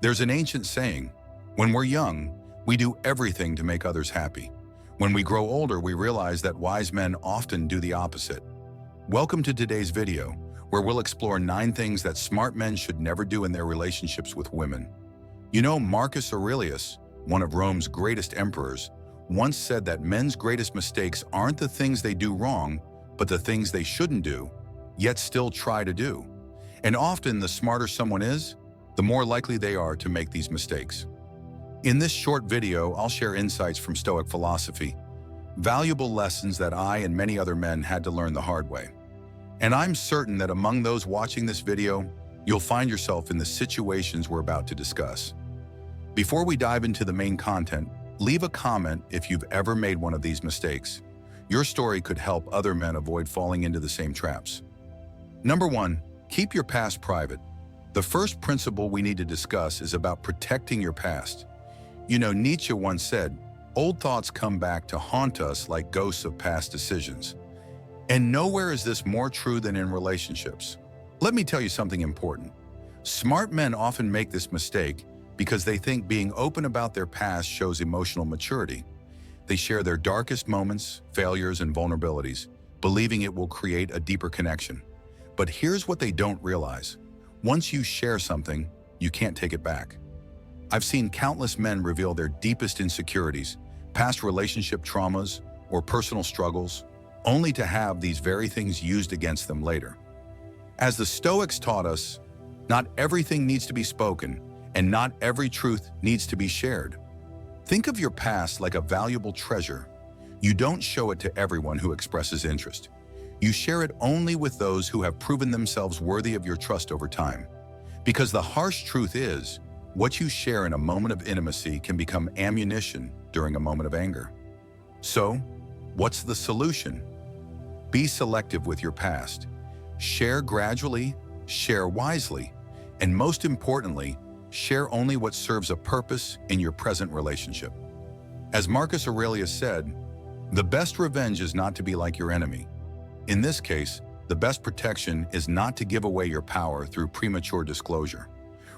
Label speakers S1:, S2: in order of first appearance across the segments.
S1: There's an ancient saying, when we're young, we do everything to make others happy. When we grow older, we realize that wise men often do the opposite. Welcome to today's video, where we'll explore 9 things that smart men should never do in their relationships with women. You know, Marcus Aurelius, one of Rome's greatest emperors, once said that men's greatest mistakes aren't the things they do wrong, but the things they shouldn't do, yet still try to do. And often, the smarter someone is, the more likely they are to make these mistakes. In this short video, I'll share insights from Stoic philosophy, valuable lessons that I and many other men had to learn the hard way. And I'm certain that among those watching this video, you'll find yourself in the situations we're about to discuss. Before we dive into the main content, leave a comment if you've ever made one of these mistakes. Your story could help other men avoid falling into the same traps. Number 1, keep your past private. The first principle we need to discuss is about protecting your past. You know, Nietzsche once said, "Old thoughts come back to haunt us like ghosts of past decisions." And nowhere is this more true than in relationships. Let me tell you something important. Smart men often make this mistake because they think being open about their past shows emotional maturity. They share their darkest moments, failures, and vulnerabilities, believing it will create a deeper connection. But here's what they don't realize. Once you share something, you can't take it back. I've seen countless men reveal their deepest insecurities, past relationship traumas, or personal struggles, only to have these very things used against them later. As the Stoics taught us, not everything needs to be spoken, and not every truth needs to be shared. Think of your past like a valuable treasure. You don't show it to everyone who expresses interest. You share it only with those who have proven themselves worthy of your trust over time. Because the harsh truth is, what you share in a moment of intimacy can become ammunition during a moment of anger. So, what's the solution? Be selective with your past. Share gradually, share wisely, and most importantly, share only what serves a purpose in your present relationship. As Marcus Aurelius said, "The best revenge is not to be like your enemy." In this case, the best protection is not to give away your power through premature disclosure.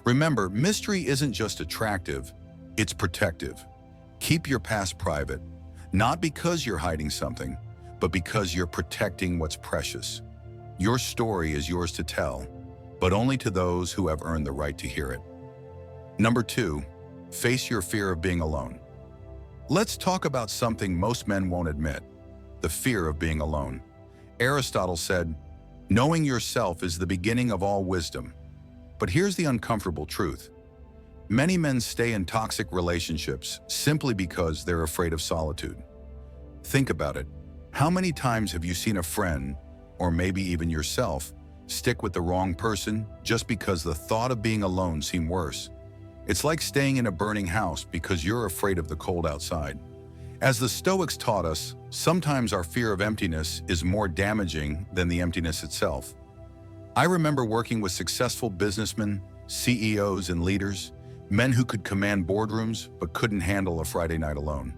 S1: Remember, mystery isn't just attractive, it's protective. Keep your past private, not because you're hiding something, but because you're protecting what's precious. Your story is yours to tell, but only to those who have earned the right to hear it. Number 2, face your fear of being alone. Let's talk about something most men won't admit, the fear of being alone. Aristotle said, "Knowing yourself is the beginning of all wisdom." But here's the uncomfortable truth. Many men stay in toxic relationships simply because they're afraid of solitude. Think about it. How many times have you seen a friend, or maybe even yourself, stick with the wrong person just because the thought of being alone seemed worse? It's like staying in a burning house because you're afraid of the cold outside. As the Stoics taught us, sometimes our fear of emptiness is more damaging than the emptiness itself. I remember working with successful businessmen, CEOs, and leaders, men who could command boardrooms but couldn't handle a Friday night alone.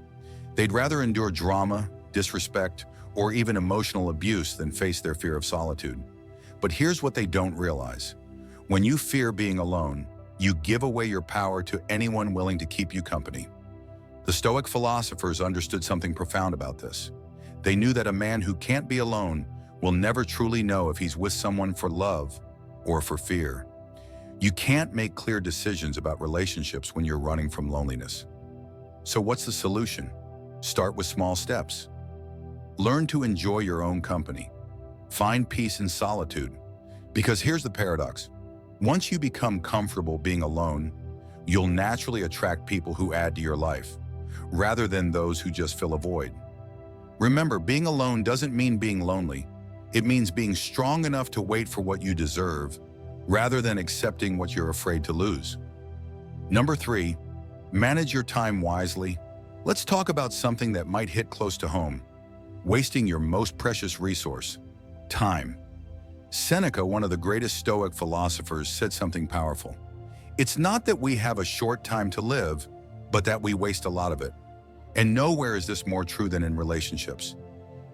S1: They'd rather endure drama, disrespect, or even emotional abuse than face their fear of solitude. But here's what they don't realize. When you fear being alone, you give away your power to anyone willing to keep you company. The Stoic philosophers understood something profound about this. They knew that a man who can't be alone will never truly know if he's with someone for love or for fear. You can't make clear decisions about relationships when you're running from loneliness. So what's the solution? Start with small steps. Learn to enjoy your own company. Find peace in solitude. Because here's the paradox. Once you become comfortable being alone, you'll naturally attract people who add to your life, rather than those who just fill a void. Remember, being alone doesn't mean being lonely. It means being strong enough to wait for what you deserve, rather than accepting what you're afraid to lose. Number 3, manage your time wisely. Let's talk about something that might hit close to home. Wasting your most precious resource, time. Seneca, one of the greatest Stoic philosophers, said something powerful. It's not that we have a short time to live, but that we waste a lot of it. And nowhere is this more true than in relationships.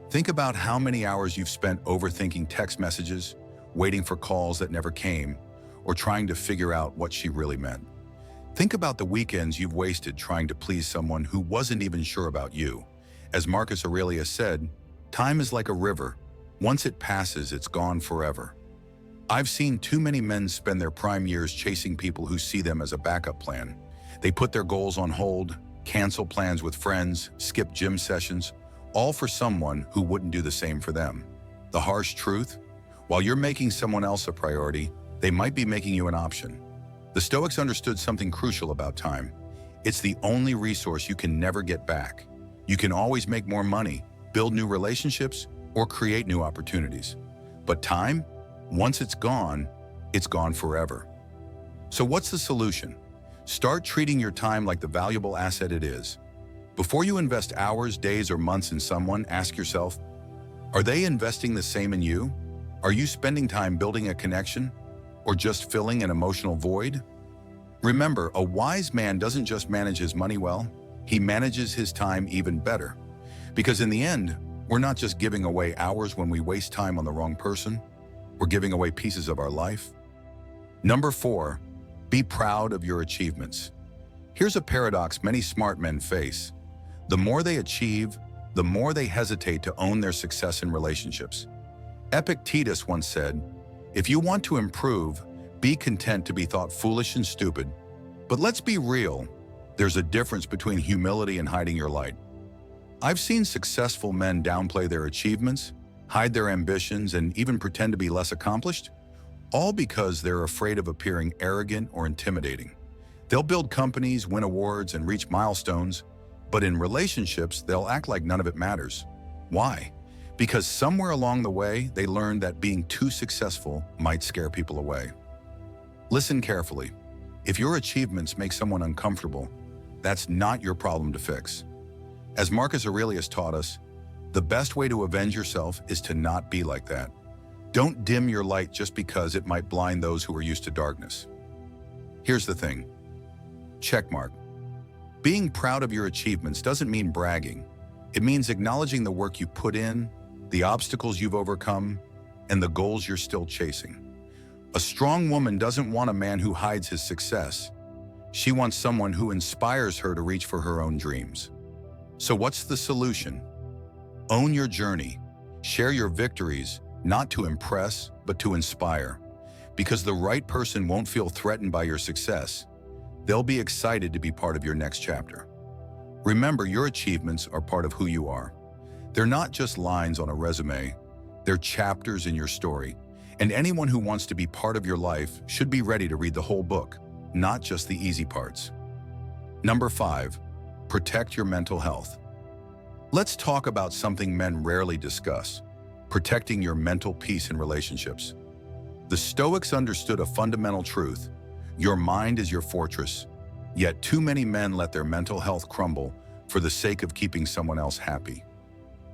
S1: Think about how many hours you've spent overthinking text messages, waiting for calls that never came, or trying to figure out what she really meant. Think about the weekends you've wasted trying to please someone who wasn't even sure about you. As Marcus Aurelius said, time is like a river. Once it passes, it's gone forever. I've seen too many men spend their prime years chasing people who see them as a backup plan. They put their goals on hold, cancel plans with friends, skip gym sessions, all for someone who wouldn't do the same for them. The harsh truth? While you're making someone else a priority, they might be making you an option. The Stoics understood something crucial about time. It's the only resource you can never get back. You can always make more money, build new relationships, or create new opportunities. But time? Once it's gone forever. So what's the solution? Start treating your time like the valuable asset it is. Before you invest hours, days, or months in someone, ask yourself, are they investing the same in you? Are you spending time building a connection, or just filling an emotional void? Remember, a wise man doesn't just manage his money well, he manages his time even better. Because in the end, we're not just giving away hours when we waste time on the wrong person, we're giving away pieces of our life. Number 4, be proud of your achievements. Here's a paradox many smart men face. The more they achieve, the more they hesitate to own their success in relationships. Epictetus once said, if you want to improve, be content to be thought foolish and stupid. But let's be real, there's a difference between humility and hiding your light. I've seen successful men downplay their achievements, hide their ambitions, and even pretend to be less accomplished, all because they're afraid of appearing arrogant or intimidating. They'll build companies, win awards, and reach milestones, but in relationships, they'll act like none of it matters. Why? Because somewhere along the way, they learned that being too successful might scare people away. Listen carefully. If your achievements make someone uncomfortable, that's not your problem to fix. As Marcus Aurelius taught us, the best way to avenge yourself is to not be like that. Don't dim your light just because it might blind those who are used to darkness. Here's the thing. Checkmark. Being proud of your achievements doesn't mean bragging. It means acknowledging the work you put in, the obstacles you've overcome, and the goals you're still chasing. A strong woman doesn't want a man who hides his success. She wants someone who inspires her to reach for her own dreams. So what's the solution? Own your journey. Share your victories, not to impress, but to inspire. Because the right person won't feel threatened by your success. They'll be excited to be part of your next chapter. Remember, your achievements are part of who you are. They're not just lines on a resume. They're chapters in your story. And anyone who wants to be part of your life should be ready to read the whole book, not just the easy parts. Number 5, protect your mental health. Let's talk about something men rarely discuss, protecting your mental peace in relationships. The Stoics understood a fundamental truth. Your mind is your fortress, yet too many men let their mental health crumble for the sake of keeping someone else happy.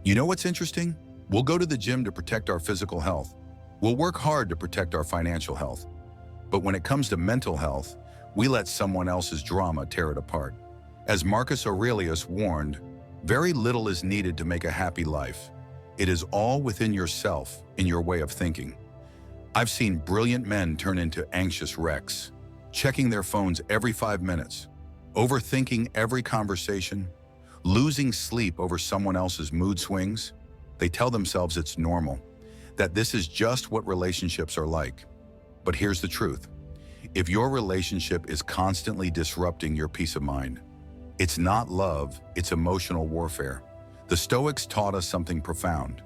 S1: You know what's interesting? We'll go to the gym to protect our physical health. We'll work hard to protect our financial health. But when it comes to mental health, we let someone else's drama tear it apart. As Marcus Aurelius warned, very little is needed to make a happy life. It is all within yourself, in your way of thinking. I've seen brilliant men turn into anxious wrecks, checking their phones every 5 minutes, overthinking every conversation, losing sleep over someone else's mood swings. They tell themselves it's normal, that this is just what relationships are like. But here's the truth. If your relationship is constantly disrupting your peace of mind, it's not love, it's emotional warfare. The Stoics taught us something profound.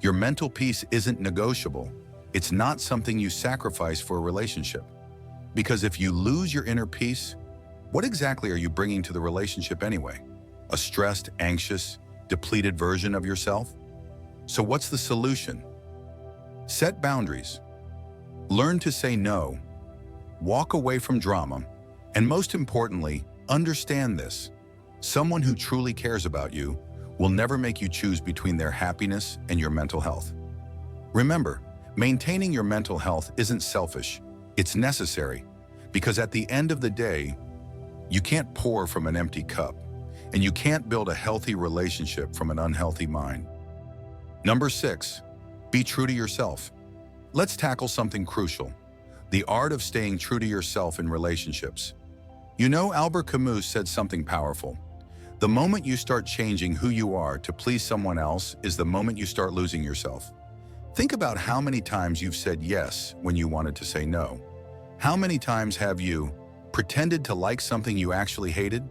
S1: Your mental peace isn't negotiable. It's not something you sacrifice for a relationship. Because if you lose your inner peace, what exactly are you bringing to the relationship anyway? A stressed, anxious, depleted version of yourself? So what's the solution? Set boundaries. Learn to say no. Walk away from drama. And most importantly, understand this. Someone who truly cares about you will never make you choose between their happiness and your mental health. Remember, maintaining your mental health isn't selfish. It's necessary, because at the end of the day, you can't pour from an empty cup, and you can't build a healthy relationship from an unhealthy mind. Number 6, be true to yourself. Let's tackle something crucial, the art of staying true to yourself in relationships. You know, Albert Camus said something powerful. The moment you start changing who you are to please someone else is the moment you start losing yourself. Think about how many times you've said yes when you wanted to say no. How many times have you pretended to like something you actually hated,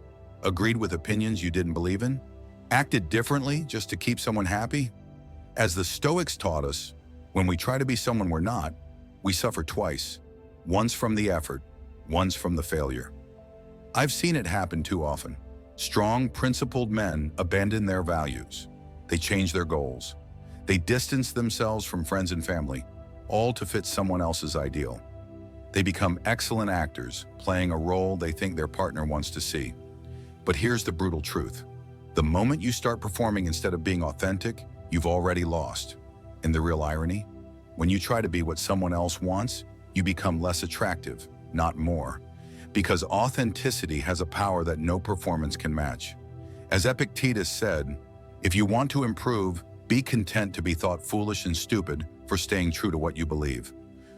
S1: agreed with opinions you didn't believe in, acted differently just to keep someone happy? As the Stoics taught us, when we try to be someone we're not, we suffer twice. Once from the effort, once from the failure. I've seen it happen too often. Strong, principled men abandon their values. They change their goals. They distance themselves from friends and family, all to fit someone else's ideal. They become excellent actors, playing a role they think their partner wants to see. But here's the brutal truth. The moment you start performing instead of being authentic, you've already lost. And the real irony? When you try to be what someone else wants, you become less attractive, not more. Because authenticity has a power that no performance can match. As Epictetus said, if you want to improve, be content to be thought foolish and stupid for staying true to what you believe.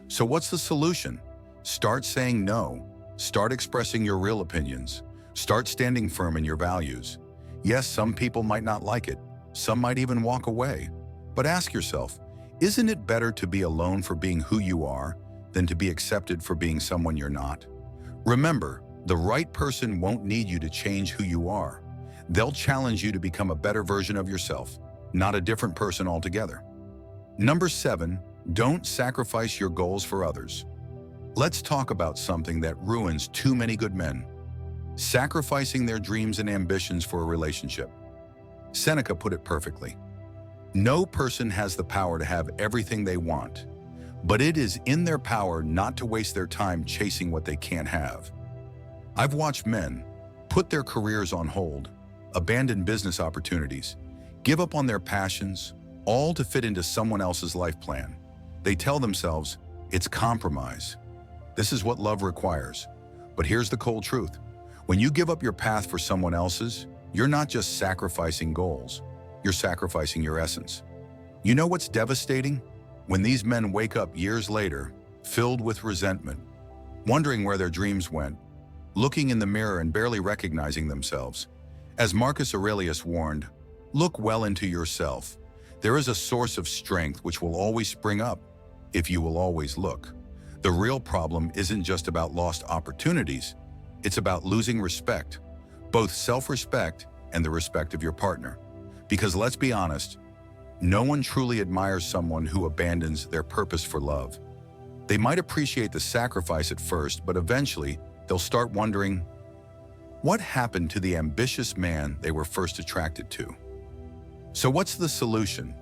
S1: So what's the solution? Start saying no. Start expressing your real opinions. Start standing firm in your values. Yes, some people might not like it. Some might even walk away. But ask yourself, isn't it better to be alone for being who you are than to be accepted for being someone you're not? Remember, the right person won't need you to change who you are. They'll challenge you to become a better version of yourself, not a different person altogether. Number 7, don't sacrifice your goals for others. Let's talk about something that ruins too many good men: sacrificing their dreams and ambitions for a relationship. Seneca put it perfectly. No person has the power to have everything they want, but it is in their power not to waste their time chasing what they can't have. I've watched men put their careers on hold, abandon business opportunities, give up on their passions, all to fit into someone else's life plan. They tell themselves, it's compromise. This is what love requires. But here's the cold truth. When you give up your path for someone else's, you're not just sacrificing goals, you're sacrificing your essence. You know what's devastating? When these men wake up years later, filled with resentment, wondering where their dreams went, looking in the mirror and barely recognizing themselves. As Marcus Aurelius warned, look well into yourself. There is a source of strength which will always spring up if you will always look. The real problem isn't just about lost opportunities, it's about losing respect, both self-respect and the respect of your partner. Because let's be honest, no one truly admires someone who abandons their purpose for love. They might appreciate the sacrifice at first, but eventually they'll start wondering, what happened to the ambitious man they were first attracted to? So what's the solution?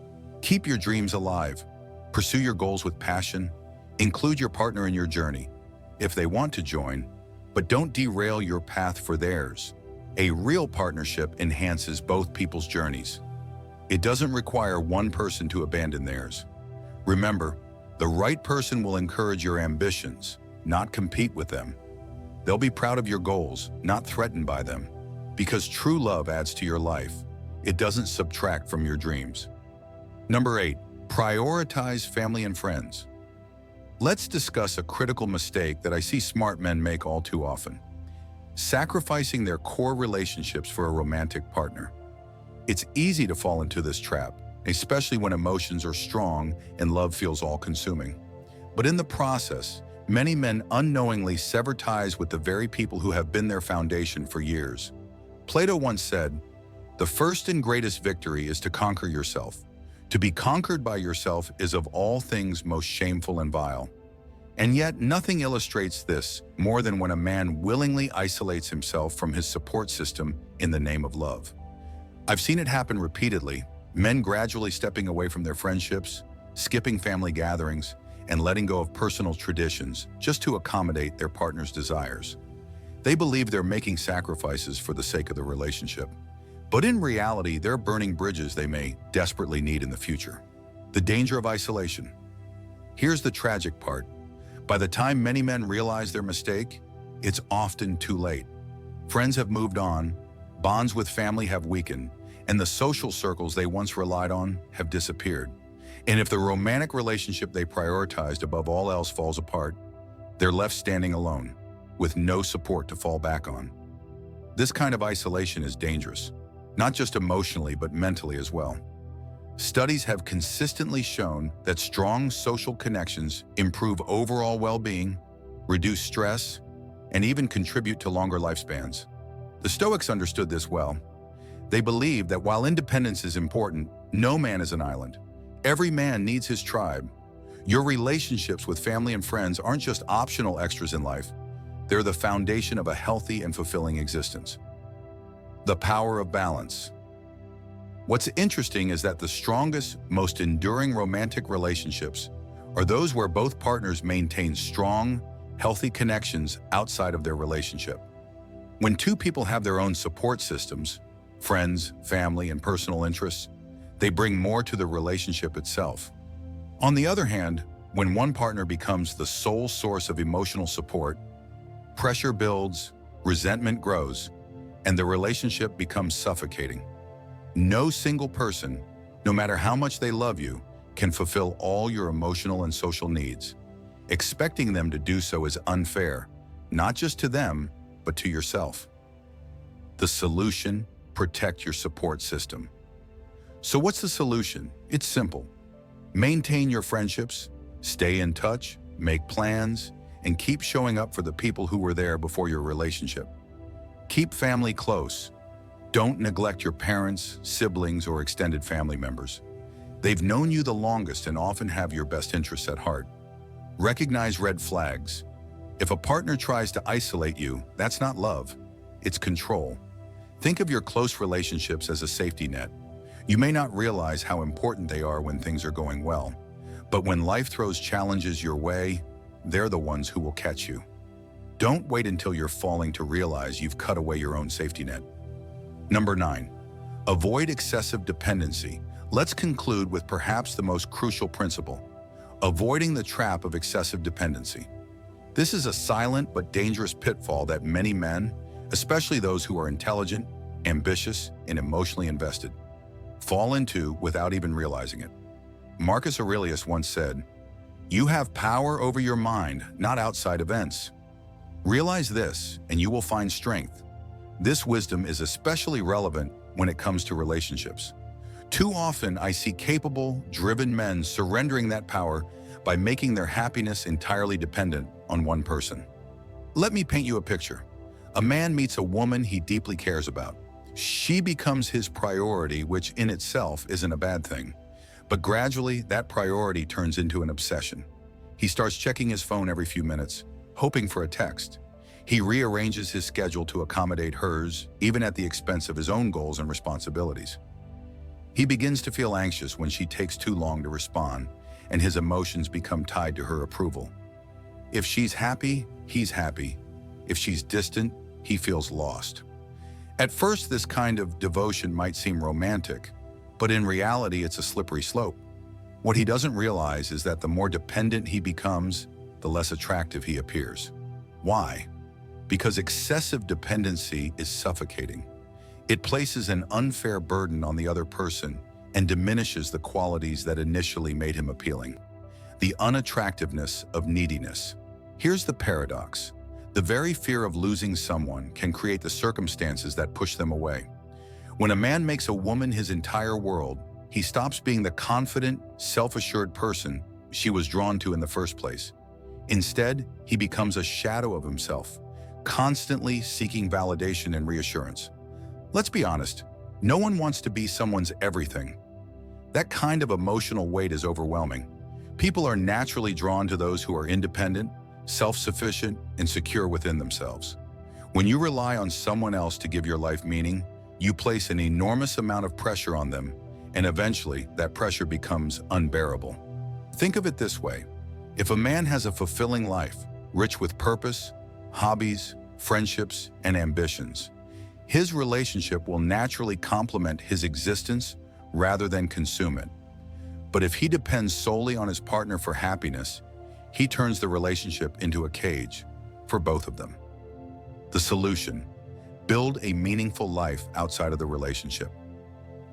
S1: Keep your dreams alive. Pursue your goals with passion. Include your partner in your journey, if they want to join, but don't derail your path for theirs. A real partnership enhances both people's journeys. It doesn't require one person to abandon theirs. Remember, the right person will encourage your ambitions, not compete with them. They'll be proud of your goals, not threatened by them. Because true love adds to your life. It doesn't subtract from your dreams. Number 8, prioritize family and friends. Let's discuss a critical mistake that I see smart men make all too often: sacrificing their core relationships for a romantic partner. It's easy to fall into this trap, especially when emotions are strong and love feels all-consuming. But in the process, many men unknowingly sever ties with the very people who have been their foundation for years. Plato once said, "The first and greatest victory is to conquer yourself. To be conquered by yourself is of all things most shameful and vile." And yet, nothing illustrates this more than when a man willingly isolates himself from his support system in the name of love. I've seen it happen repeatedly, men gradually stepping away from their friendships, skipping family gatherings, and letting go of personal traditions just to accommodate their partner's desires. They believe they're making sacrifices for the sake of the relationship. But in reality, they're burning bridges they may desperately need in the future. The danger of isolation. Here's the tragic part. By the time many men realize their mistake, it's often too late. Friends have moved on, bonds with family have weakened, and the social circles they once relied on have disappeared. And if the romantic relationship they prioritized above all else falls apart, they're left standing alone. with no support to fall back on. This kind of isolation is dangerous, not just emotionally but mentally as well. Studies have consistently shown that strong social connections improve overall well-being, reduce stress, and even contribute to longer lifespans. The Stoics understood this well. They believed that while independence is important, no man is an island. Every man needs his tribe. Your relationships with family and friends aren't just optional extras in life. They're the foundation of a healthy and fulfilling existence. The power of balance. What's interesting is that the strongest, most enduring romantic relationships are those where both partners maintain strong, healthy connections outside of their relationship. When two people have their own support systems, friends, family, and personal interests, they bring more to the relationship itself. On the other hand, when one partner becomes the sole source of emotional support, pressure builds, resentment grows, and the relationship becomes suffocating. No single person, no matter how much they love you, can fulfill all your emotional and social needs. Expecting them to do so is unfair, not just to them, but to yourself. The solution: protect your support system. So what's the solution? It's simple. Maintain your friendships, stay in touch, make plans, and keep showing up for the people who were there before your relationship. Keep family close. Don't neglect your parents, siblings, or extended family members. They've known you the longest and often have your best interests at heart. Recognize red flags. If a partner tries to isolate you, that's not love, it's control. Think of your close relationships as a safety net. You may not realize how important they are when things are going well, but when life throws challenges your way, they're the ones who will catch you. Don't wait until you're falling to realize you've cut away your own safety net. Number 9, avoid excessive dependency. Let's conclude with perhaps the most crucial principle: avoiding the trap of excessive dependency. This is a silent but dangerous pitfall that many men, especially those who are intelligent, ambitious, and emotionally invested, fall into without even realizing it. Marcus Aurelius once said, "You have power over your mind, not outside events." Realize this, and you will find strength. This wisdom is especially relevant when it comes to relationships. Too often, I see capable, driven men surrendering that power by making their happiness entirely dependent on one person. Let me paint you a picture. A man meets a woman he deeply cares about. She becomes his priority, which in itself isn't a bad thing. But gradually, that priority turns into an obsession. He starts checking his phone every few minutes, hoping for a text. He rearranges his schedule to accommodate hers, even at the expense of his own goals and responsibilities. He begins to feel anxious when she takes too long to respond, and his emotions become tied to her approval. If she's happy, he's happy. If she's distant, he feels lost. At first, this kind of devotion might seem romantic, but in reality, it's a slippery slope. What he doesn't realize is that the more dependent he becomes, the less attractive he appears. Why? Because excessive dependency is suffocating. It places an unfair burden on the other person and diminishes the qualities that initially made him appealing. The unattractiveness of neediness. Here's the paradox. The very fear of losing someone can create the circumstances that push them away. When a man makes a woman his entire world, he stops being the confident, self-assured person she was drawn to in the first place. Instead, he becomes a shadow of himself, constantly seeking validation and reassurance. Let's be honest, no one wants to be someone's everything. That kind of emotional weight is overwhelming. People are naturally drawn to those who are independent, self-sufficient, and secure within themselves. When you rely on someone else to give your life meaning, you place an enormous amount of pressure on them, and eventually that pressure becomes unbearable. Think of it this way. If a man has a fulfilling life, rich with purpose, hobbies, friendships, and ambitions, his relationship will naturally complement his existence rather than consume it. But if he depends solely on his partner for happiness, he turns the relationship into a cage for both of them. The solution: build a meaningful life outside of the relationship.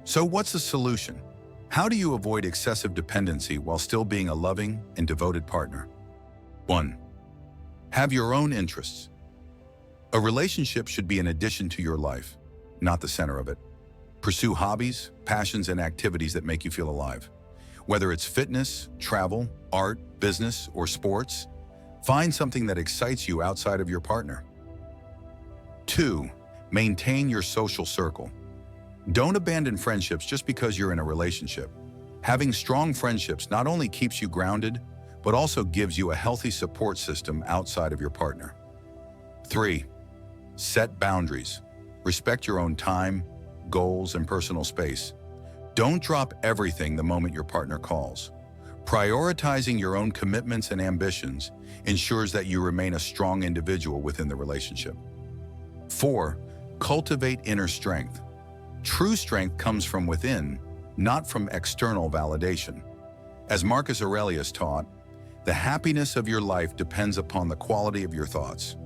S1: So what's the solution? How do you avoid excessive dependency while still being a loving and devoted partner? 1. Have your own interests. A relationship should be an addition to your life, not the center of it. Pursue hobbies, passions, and activities that make you feel alive. Whether it's fitness, travel, art, business, or sports, find something that excites you outside of your partner. 2. Maintain your social circle. Don't abandon friendships just because you're in a relationship. Having strong friendships not only keeps you grounded, but also gives you a healthy support system outside of your partner. 3. Set boundaries. Respect your own time, goals, and personal space. Don't drop everything the moment your partner calls. Prioritizing your own commitments and ambitions ensures that you remain a strong individual within the relationship. 4. Cultivate inner strength. True strength comes from within, not from external validation. As Marcus Aurelius taught, the happiness of your life depends upon the quality of your thoughts.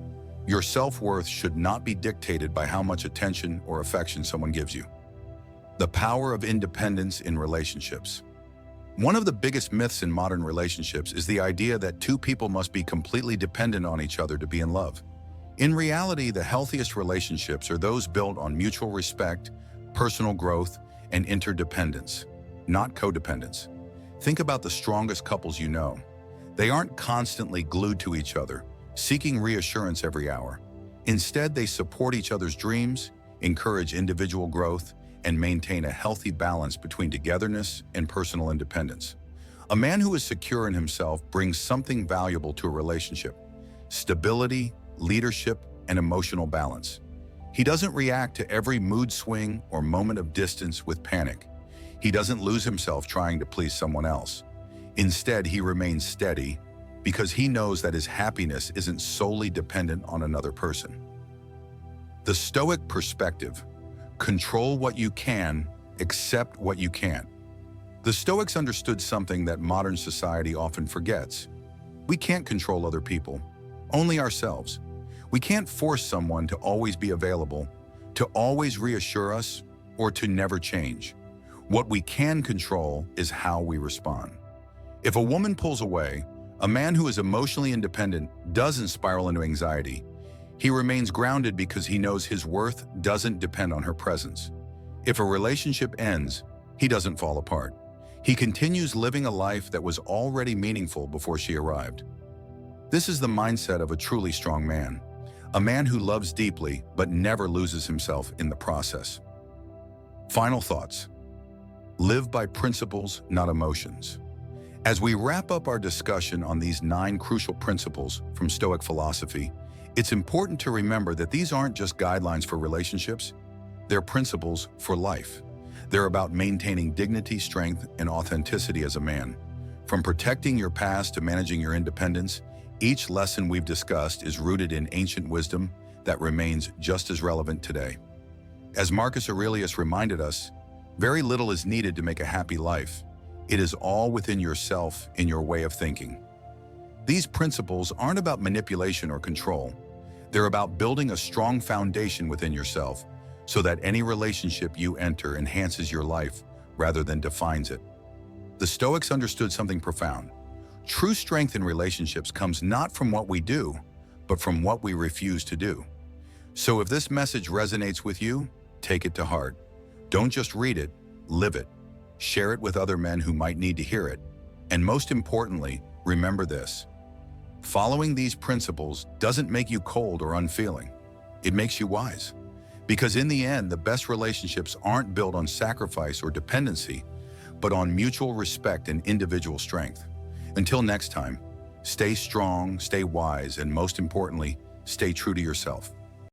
S1: Your self-worth should not be dictated by how much attention or affection someone gives you. The power of independence in relationships. One of the biggest myths in modern relationships is the idea that two people must be completely dependent on each other to be in love. In reality, the healthiest relationships are those built on mutual respect, personal growth, and interdependence, not codependence. Think about the strongest couples you know. They aren't constantly glued to each other, seeking reassurance every hour. Instead, they support each other's dreams, encourage individual growth, and maintain a healthy balance between togetherness and personal independence. A man who is secure in himself brings something valuable to a relationship: stability, leadership, and emotional balance. He doesn't react to every mood swing or moment of distance with panic. He doesn't lose himself trying to please someone else. Instead, he remains steady because he knows that his happiness isn't solely dependent on another person. The Stoic perspective: control what you can, accept what you can't. The Stoics understood something that modern society often forgets. We can't control other people, only ourselves. We can't force someone to always be available, to always reassure us, or to never change. What we can control is how we respond. If a woman pulls away, a man who is emotionally independent doesn't spiral into anxiety. He remains grounded because he knows his worth doesn't depend on her presence. If a relationship ends, he doesn't fall apart. He continues living a life that was already meaningful before she arrived. This is the mindset of a truly strong man, a man who loves deeply but never loses himself in the process. Final thoughts. Live by principles, not emotions. As we wrap up our discussion on these 9 crucial principles from Stoic philosophy, it's important to remember that these aren't just guidelines for relationships, they're principles for life. They're about maintaining dignity, strength, and authenticity as a man. From protecting your past to managing your independence, each lesson we've discussed is rooted in ancient wisdom that remains just as relevant today. As Marcus Aurelius reminded us, very little is needed to make a happy life. It is all within yourself, in your way of thinking. These principles aren't about manipulation or control. They're about building a strong foundation within yourself so that any relationship you enter enhances your life rather than defines it. The Stoics understood something profound. True strength in relationships comes not from what we do, but from what we refuse to do. So if this message resonates with you, take it to heart. Don't just read it, live it. Share it with other men who might need to hear it. And most importantly, remember this: following these principles doesn't make you cold or unfeeling. It makes you wise. Because in the end, the best relationships aren't built on sacrifice or dependency, but on mutual respect and individual strength. Until next time, stay strong, stay wise, and most importantly, stay true to yourself.